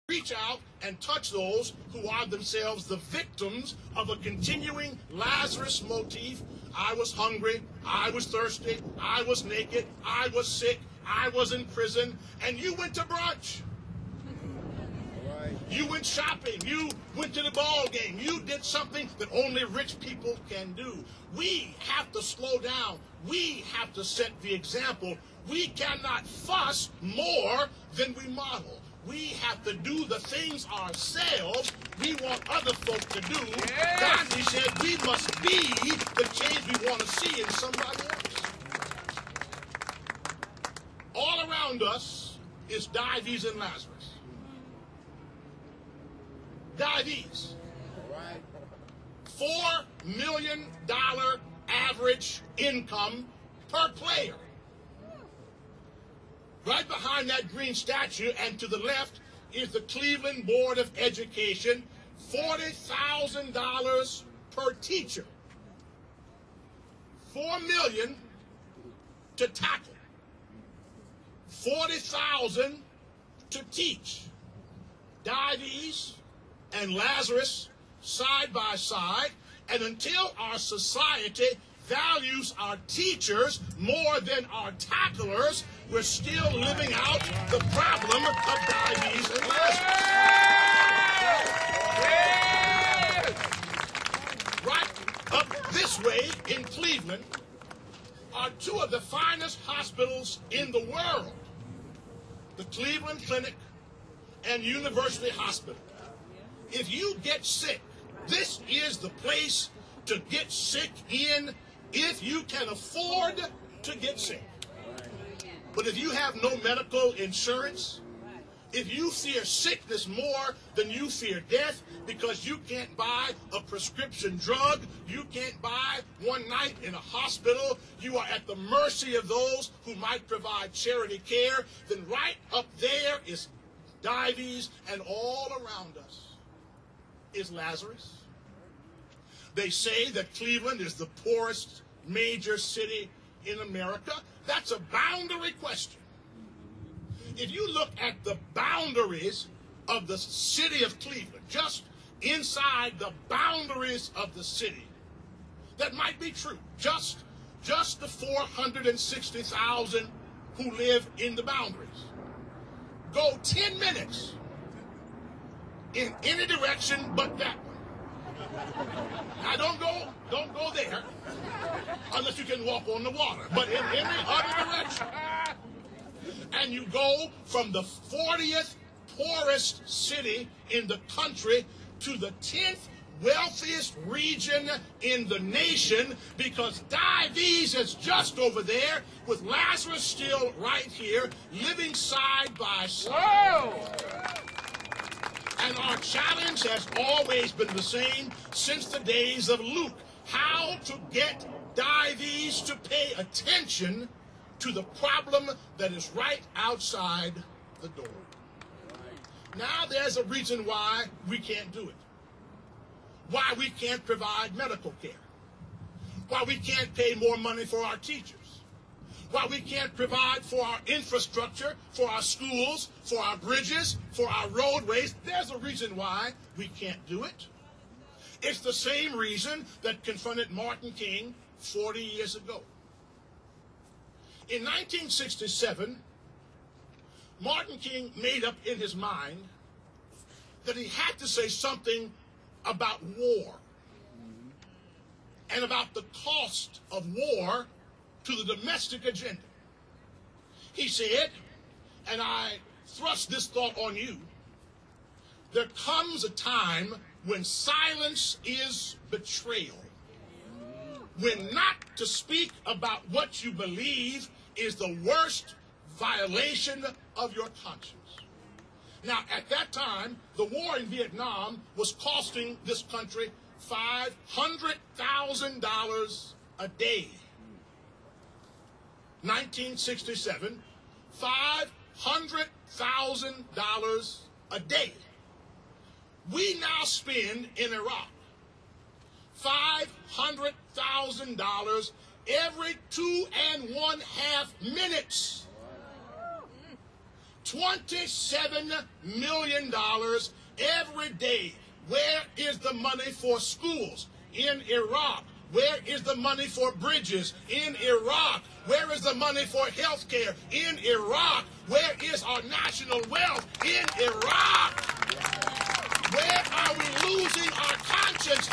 reach out and touch those who are themselves the victims of a continuing Lazarus motif. I was hungry, I was thirsty, I was naked, I was sick, I was in prison, and you went to brunch. You went shopping, you went to the ball game, you did something that only rich people can do. We have to slow down. We have to set the example. We cannot fuss more than we model. We have to do the things ourselves we want other folk to do. Yes. Gandhi said we must be the change we want to see in somebody else. All around us is Dives and Lazarus. Dives. $4 million average income per player. Right behind that green statue and to the left is the Cleveland Board of Education, $40,000 per teacher. $4 million to tackle. $40,000 to teach. Dives and Lazarus side by side, and until our society values our teachers more than our tacklers, we're still living out the problem of Dives and Lazarus. Right up this way in Cleveland are two of the finest hospitals in the world, the Cleveland Clinic and University Hospital. If you get sick, this is the place to get sick in if you can afford to get sick. But if you have no medical insurance, if you fear sickness more than you fear death because you can't buy a prescription drug, you can't buy one night in a hospital, you are at the mercy of those who might provide charity care, then right up there is Dives, and all around us is Lazarus. They say that Cleveland is the poorest major city in America. That's a boundary question. If you look at the boundaries of the city of Cleveland, just inside the boundaries of the city, that might be true. Just the 460,000 who live in the boundaries. Go 10 minutes in any direction but that one. Now don't go there unless you can walk on the water. But in any other direction, and you go from the 40th poorest city in the country to the 10th wealthiest region in the nation, because Dives is just over there with Lazarus still right here, living side by side. Whoa! And our challenge has always been the same since the days of Luke: how to get Dives to pay attention to the problem that is right outside the door. Now there's a reason why we can't do it. Why we can't provide medical care. Why we can't pay more money for our teachers. Why we can't provide for our infrastructure, for our schools, for our bridges, for our roadways. There's a reason why we can't do it. It's the same reason that confronted Martin King 40 years ago. In 1967, Martin King made up in his mind that he had to say something about war and about the cost of war to the domestic agenda. He said, and I thrust this thought on you, there comes a time when silence is betrayal, when not to speak about what you believe is the worst violation of your conscience. Now, at that time, the war in Vietnam was costing this country $500,000 a day. 1967, $500,000 a day. We now spend in Iraq $500,000 every 2.5 minutes. $27 million every day. Where is the money for schools in Iraq? Where is the money for bridges in Iraq? Where is the money for health care in Iraq? Where is our national wealth in Iraq? Where are we losing our conscience